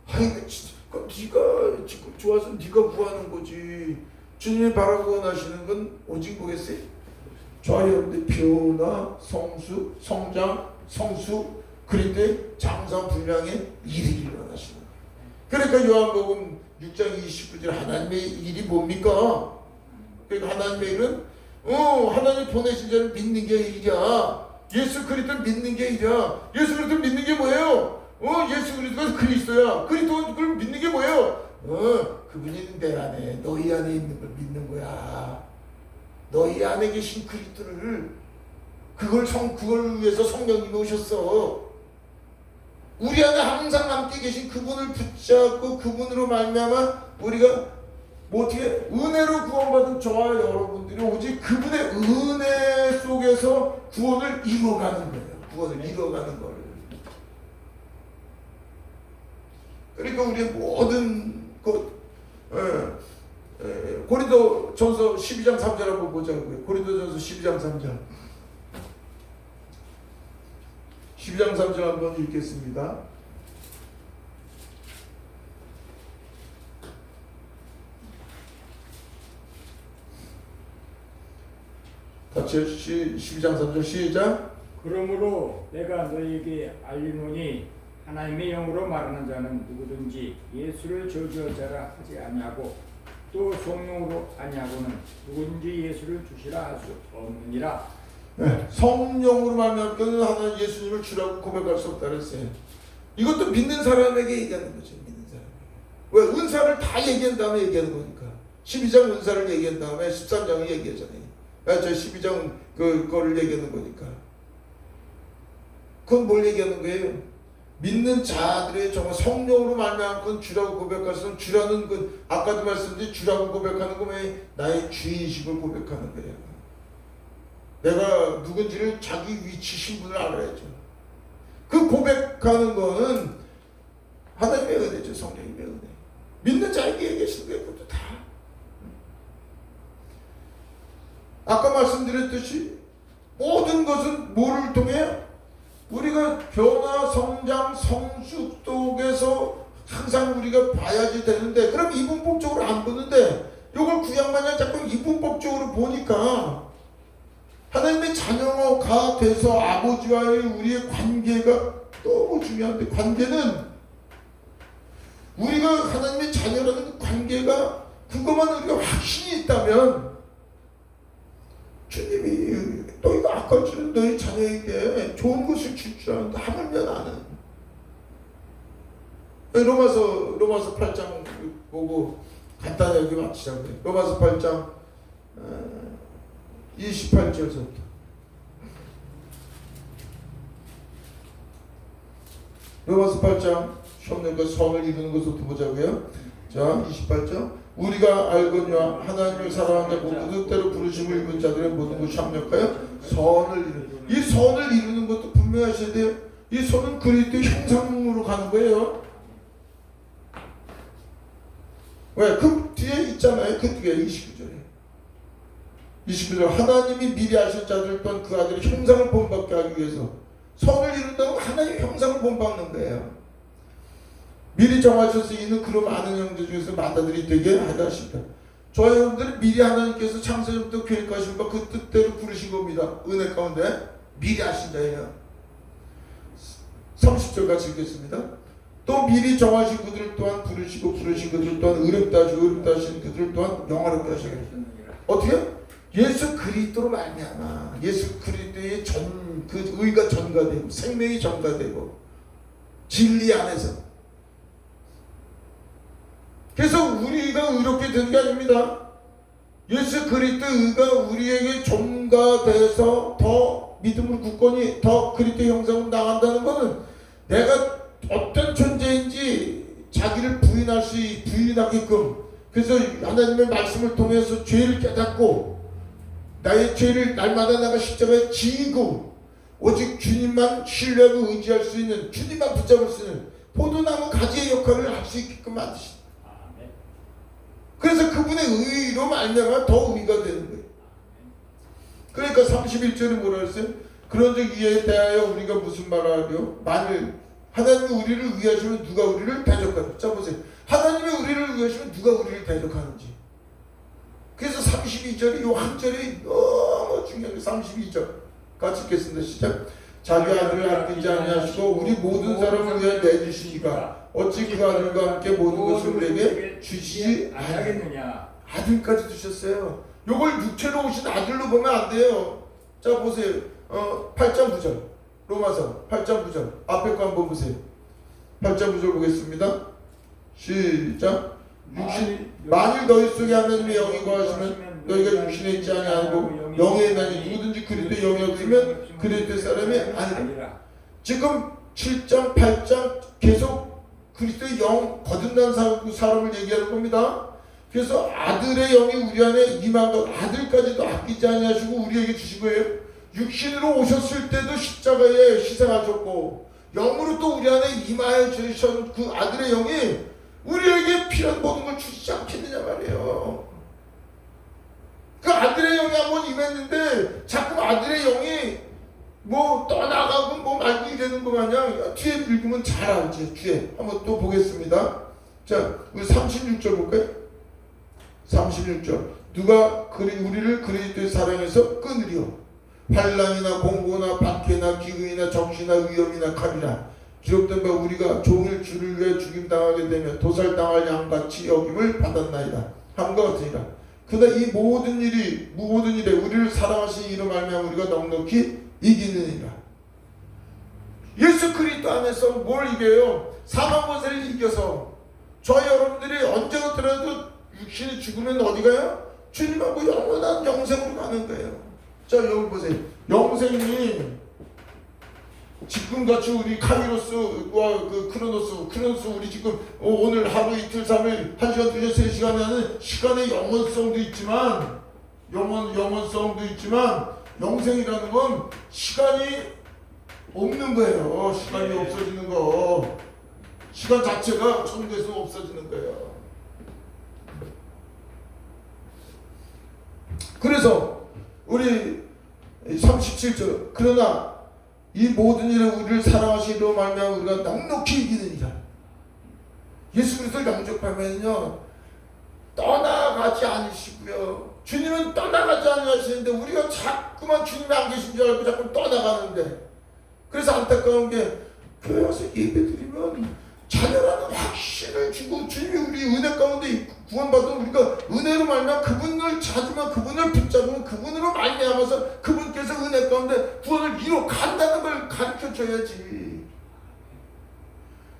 네가 지금 좋아서 네가 구하는 거지. 주님이 바라고 원하시는 건 오직 뭐겠어요? 저와 여러분들 변화, 성수, 성장, 성수, 그런데 장사 분량의 일이 일어나시는 거예요. 그러니까 요한복음 6장 29절 하나님의 일이 뭡니까? 그러니까 하나님의 일은 하나님 보내신 자를 믿는 게 일이야. 예수 그리스도를 믿는 게 아니라 예수 그리스도를 믿는 게 뭐예요? 예수 그리스도가 그리스도야. 그리스도를 믿는 게 뭐예요? 그분이 내 안에 너희 안에 있는 걸 믿는 거야. 너희 안에 계신 그리스도를 그걸 위해서 성령님이 오셨어. 우리 안에 항상 함께 계신 그분을 붙잡고 그분으로 말미암아 우리가 어떻게 은혜로 구원받은 저와 여러분들이 오직 그분의 은혜 속에서 구원을 이뤄가는 거예요. 구원을 이뤄가는 거예요. 그러니까 우리의 모든 고린도전서 12장 3절 한번 보자고요. 고린도전서 12장 3절. 12장 3절 한번 읽겠습니다. 같이 12장 3절 시작. 그러므로 내가 너희에게 알리노니 하나님의 영으로 말하는 자는 누구든지 예수를 저주하자라 하지 아니하고 또 성령으로 아니하고는 누구든지 예수를 주시라 할 수 없느니라. 네, 성령으로 말하면 하나님 예수님을 주라고 고백할 수 없다 그랬어요. 이것도 믿는 사람에게 얘기하는 거죠. 믿는 사람에게. 왜? 은사를 다 얘기한 다음에 얘기하는 거니까. 12장 은사를 얘기한 다음에 13장을 얘기하잖아요. 저 12장 그거를 얘기하는 거니까. 그건 뭘 얘기하는 거예요? 믿는 자들의 정말 성령으로 말미암아 주라고 고백할 수는 주라는 그 아까도 말씀드린 주라고 고백하는 거면 나의 주인식을 고백하는 거예요. 내가 누군지를 자기 위치 신분을 알아야죠. 그 고백하는 거는 하나님의 은혜죠. 성령님의 은혜. 믿는 자에게 계시는 게 그것도 다. 아까 말씀드렸듯이 모든 것은 뭐를 통해? 우리가 변화, 성장, 성숙 속에서 항상 우리가 봐야지 되는데 그럼 이분법적으로 안 보는데 이걸 구약만냥 자꾸 이분법적으로 보니까 하나님의 자녀가 돼서 아버지와의 우리의 관계가 너무 중요한데 관계는 우리가 하나님의 자녀라는 그 관계가 그것만 우리가 확신이 있다면 주님이 너희가 아까 주는 너희 자녀에게 좋은 것을 줄 줄 아는데 하물며 나는 로마서 8장 보고 간단하게 마치자고요. 로마서 8장 28절부터 로마서 8장 시험된 것 선을 이루는 것부터 보자고요. 자 28절 우리가 알거니와 하나님을 사랑한다고 그 뜻대로 부르심을 입은 자들의 모든 것이 합력하여 선을 이루는 이 선을 이루는 것도 분명하셔야 돼요. 이 선은 그리스도의 형상으로 가는 거예요. 왜? 그 뒤에 있잖아요. 그 뒤에 29절에 29절 하나님이 미리 아신 자들 또한 그 아들의 형상을 본받게 하기 위해서 선을 이룬다고 하나님의 형상을 본받는 거예요. 미리 정하셔서 이는 그런 많은 형제 중에서 맏아들이 되게 하셨다. 저와 여러분들은 미리 하나님께서 창세전부터 계획하신 바 그 뜻대로 부르신 겁니다. 은혜 가운데 미리 하신 자예요. 30절 같이 읽겠습니다. 또 미리 정하신 그들 또한 부르시고 부르신 그들 또한 의롭다 하시고 의롭다 하신 그들 또한 영화롭게 하시겠다. 어떻게? 예수 그리스도로 말미암아 예수 그리스도의 그 의가 전가되고 생명이 전가되고 진리 안에서 그래서 우리가 의롭게 되는 게 아닙니다. 예수 그리스도의 의가 우리에게 전가돼서 더 믿음을 굳건히 더 그리스도의 형상으로 나간다는 것은 내가 어떤 존재인지 자기를 부인하게끔 그래서 하나님의 말씀을 통해서 죄를 깨닫고 나의 죄를 날마다 내가 십자가에 지고 오직 주님만 신뢰하고 의지할 수 있는 주님만 붙잡을 수 있는 포도나무 가지의 역할을 할 수 있게끔 만드십니다. 그래서 그분의 의로 말미암아 더 의가 되는 거예요. 그러니까 31절에 뭐라 했어요? 그런즉 이에 대하여 우리가 무슨 말을 하려? 만일 하나님이 우리를 위하시면 누가 우리를 대적하는지. 자 보세요. 하나님이 우리를 위하시면 누가 우리를 대적하는지. 그래서 32절이 이 한 절이 너무 중요해요. 32절 같이 읽겠습니다. 시작. 자기 아들을 아끼지 아니하시고 우리 모든 사람을 위하여 내주시니까 어찌 그 아들과 함께 모든 것을 우리에게 주시지 아니하겠느냐. 아들까지 주셨어요. 요걸 육체로 오신 아들로 보면 안 돼요. 자 보세요. 8장 9절 로마서 8장 9절 앞에 거 한번 보세요. 8장 9절 보겠습니다. 시작. 만일 너희 속에 하나님의 영이 거하시면 너희가 육신에 있지 아니하고 영에 있나니 누구든지 그리스도의 영이 없으면 그리스도의 사람이 아니라. 지금 7장 8장 계속 그리스도의 영 거듭난 사람을 얘기하는 겁니다. 그래서 아들의 영이 우리 안에 임한 것, 아들까지도 아끼지 아니하시고 우리에게 주신 거예요. 육신으로 오셨을 때도 십자가에 희생하셨고 영으로 또 우리 안에 임하여 주신 그 아들의 영이 우리에게 필요한 모든 걸 주시지 않겠느냐 말이에요. 그 아들의 영이 한번 임했는데 자꾸 아들의 영이 뭐 떠나가고 뭐 말고 이러는 거 마냥 뒤에 읽으면 잘 알지. 뒤에 한번 또 보겠습니다. 자, 우리 36절 볼까요? 36절. 누가 우리를 그리스도의 사랑에서 끊으리요? 환난이나 공고나 박해나 기근이나 적시나 위험이나 칼이라. 기록된 바 우리가 종일 주를 위해 죽임당하게 되면 도살당할 양같이 여김을 받았나이다. 함과 같으니라. 그러나 이 모든 일에 우리를 사랑하신 이로 말미암아 우리가 넉넉히 이기느니라. 예수 그리스도 안에서 뭘 이겨요? 사망 권세를 이겨서 저 여러분들이 언제가 들어도 육신이 죽으면 어디 가요? 주님하고 영원한 영생으로 가는 거예요. 자, 여기 보세요. 영생이 지금같이 우리 카이로스와 그 크로노스 우리 지금 오늘 하루 이틀 3일 1시간 2시간 3시간 하는 시간의 영원성도 있지만 영원성도 있지만 영생이라는 건 시간이 없는 거예요. 시간이 없어지는 거. 시간 자체가 천국에서 없어지는 거예요. 그래서 우리 37절 그러나 이 모든 일에 우리를 사랑하시기로 말미암아 우리가 넉넉히 이기느니라. 예수 그리스도를 영접하면요 떠나가지 않으시고요. 주님은 떠나가지 않으시는데 우리가 자꾸만 주님이 안 계신 줄 알고 자꾸 떠나가는데, 그래서 안타까운 게 교회 와서 예배드리면 자녀라는 확신을 주고 주님이 우리 은혜 가운데 구원받은 우리가 은혜로 말미암아 그분을 찾으면 그분을 붙잡으면 그분으로 말미암아서 그분께서 은혜 가운데 구원을 이루어 간다는 걸 가르쳐줘야지.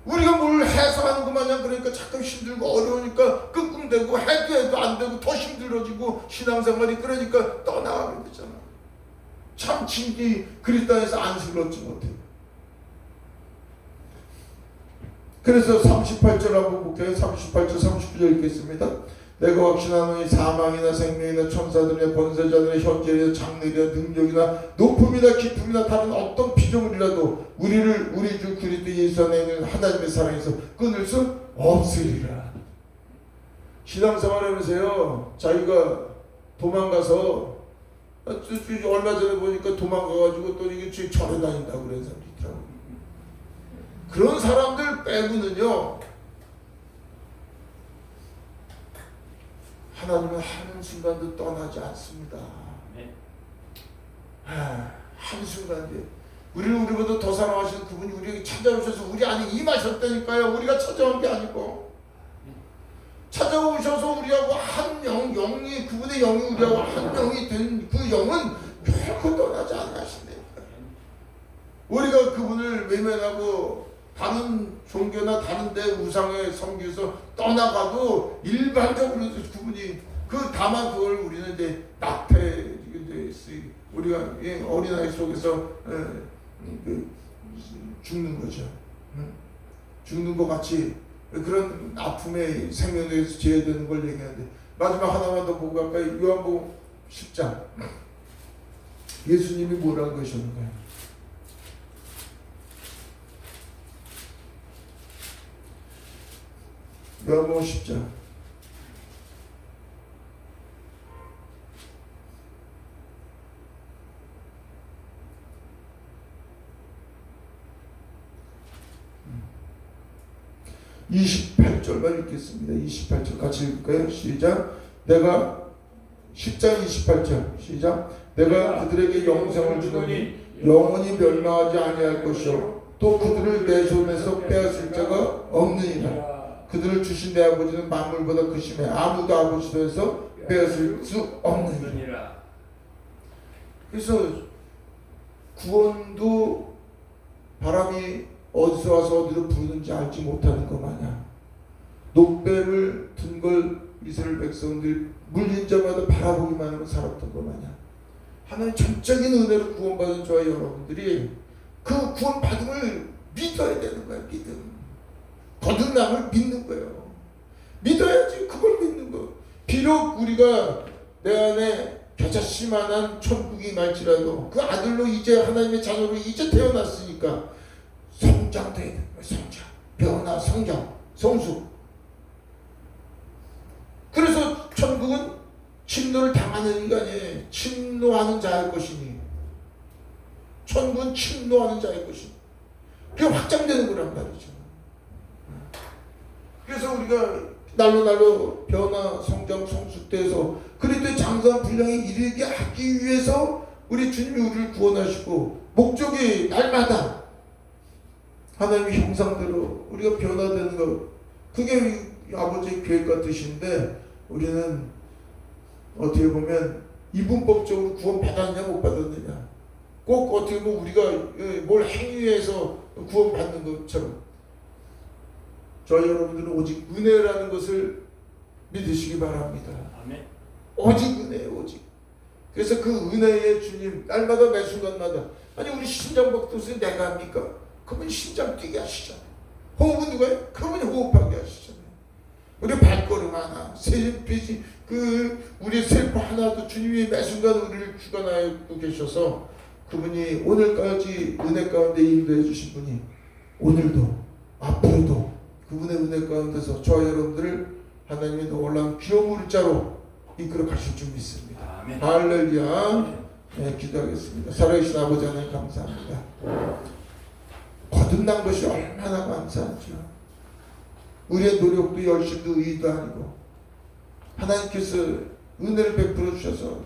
우리가 뭘 해서 하는 것 마냥 그러니까 자꾸 힘들고 어려우니까 끙끙대고 해도 안 되고 더 힘들어지고 신앙생활이 그러니까 떠나가게 되잖아. 참 진리 그리스도 안에서 안식을 얻지 못해. 그래서 38절 한번 볼게요. 38절 39절 읽겠습니다. 내가 확신하노니 사망이나 생명이나 천사들이나 권세자들의 현재이나 장래이나 능력이나 높음이나 깊음이나 다른 어떤 피조물이라도 우리를 우리 주 그리스도 예수 안에 있는 하나님의 사랑에서 끊을 수 없으리라. 신앙생활하면서요 자기가 도망가서 얼마 전에 보니까 도망가가지고 또 이게 절에 다닌다고 그런 사람이 있더라고요. 그런 사람들 빼고는요 하나님은 한순간도 떠나지 않습니다. 한순간도 우리를 우리보다 더 사랑하시는 그분이 우리에게 찾아오셔서 우리 안에 임하셨다니까요. 우리가 찾아온 게 아니고 찾아오셔서 우리하고 한 영이 그분의 영이 우리하고 한 영이 된 그 영은 결코 떠나지 않으신다니까요. 우리가 그분을 외면하고 다른 종교나 다른 데 우상에 섬기서 떠나가도 일반적으로 그분이 다만 그걸 우리는 이제 낙태 우리가 어린아이 속에서 죽는 거죠. 죽는 것 같이 그런 아픔의 생명에서 제외되는 걸 얘기하는데, 마지막 하나만 더 보고 갈까요? 요한복음 10장 예수님이 뭐라고 하셨는가요? 요한복음 10장 28절만 읽겠습니다. 28절 같이 읽을까요? 시작. 내가 10장 28절 시작. 내가 그들에게 영생을 주노니 영원히 멸망하지 아니할 것이요 또 그들을 내 손에서 빼앗을 자가 없느니라. 그들을 주신 내 아버지는 만물보다 크심에 아무도 아버지 손에서 빼앗을 수 없느니라. 그래서 구원도 바람이 어디서 와서 어디로 부르는지 알지 못하는 것 마냥 녹뱀을 든 걸 이스라엘 백성들이 물린 자마다 바라보기만 하고 살았던 것 마냥 하나님 전적인 은혜로 구원받은 저와 여러분들이 그 구원받음을 믿어야 되는 거예요. 믿음. 거듭남을 믿는 거예요. 믿어야지. 그걸 믿는 거. 비록 우리가 내 안에 겨자씨만한 천국이 말지라도 그 아들로 이제 하나님의 자녀로 이제 태어났으니까 성장돼야 되는 거예요. 성장. 변화, 성장, 성숙. 그래서 천국은 침노를 당하는 인간이 침노하는 자의 것이니 천국은 침노하는 자의 것이니 그게 확장되는 거란 말이죠. 그래서 우리가 날로 변화, 성장, 성숙돼서 그리스도의 장성한 분량에 이르게 하기 위해서 우리 주님이 우리를 구원하시고 목적이 날마다 하나님의 형상대로 우리가 변화되는 것 그게 아버지의 계획과 뜻인데 우리는 어떻게 보면 이분법적으로 구원받았냐 못 받았느냐 꼭 어떻게 보면 우리가 뭘 행위해서 구원받는 것처럼 저희 여러분들은 오직 은혜라는 것을 믿으시기 바랍니다. 아멘. 오직 은혜예요. 오직. 그래서 그 은혜의 주님 날마다 매 순간마다 아니 우리 심장 박동수 내가 합니까? 그러면 심장 뛰게 하시잖아요. 호흡은 누가 해요? 그러면 호흡하게 하시잖아요. 우리 발걸음 하나 세빛이 우리의 세포 하나도 주님이 매 순간 우리를 주관하고 계셔서 그분이 오늘까지 은혜 가운데 인도해 주신 분이 오늘도 앞으로도 그분의 은혜 가운데서 저와 여러분들을 하나님의 놀라운 귀여운 물자로 이끌어 가실 줄 믿습니다. 아멘. 할렐루야. 네, 기도하겠습니다. 살아계신 아버지 하나님 감사합니다. 거듭난 것이 얼마나 감사하죠. 우리의 노력도 열심도 의도 아니고 하나님께서 은혜를 베풀어 주셔서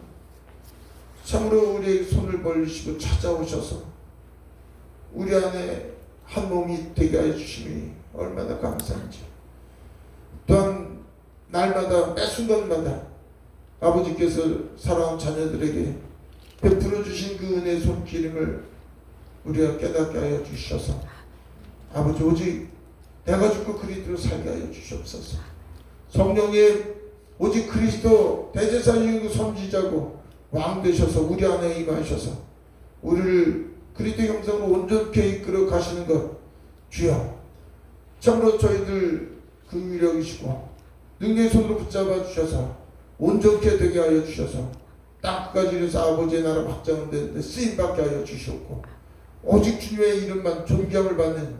참으로 우리의 손을 벌리시고 찾아오셔서 우리 안에 한 몸이 되게 해 주심이 얼마나 감사한지 또한 날마다 매 순간마다 아버지께서 사랑하는 자녀들에게 베풀어 주신 그 은혜의 손기름을 우리가 깨닫게 하여 주셔서 아버지 오직 내가 죽고 그리스도로 살게 하여 주시옵소서. 성령의 오직 그리스도 대제사장이고 선지자고 왕 되셔서 우리 안에 임하셔서 우리를 그리스도 형상으로 온전케 이끌어 가시는 것 주여 참으로 저희들 그 위력이시고 능력의 손으로 붙잡아 주셔서 온전케 되게 하여 주셔서 땅끝까지 이르서 아버지의 나라 확장은 되는데 쓰임받게 하여 주시옵고 오직 주님의 이름만 존귀함을 받는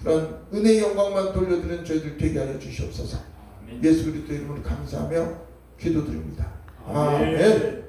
그런 은혜의 영광만 돌려드리는 저희들 되게 하여 주시옵소서. 예수 그리스도 이름으로 감사하며 기도드립니다. 아멘.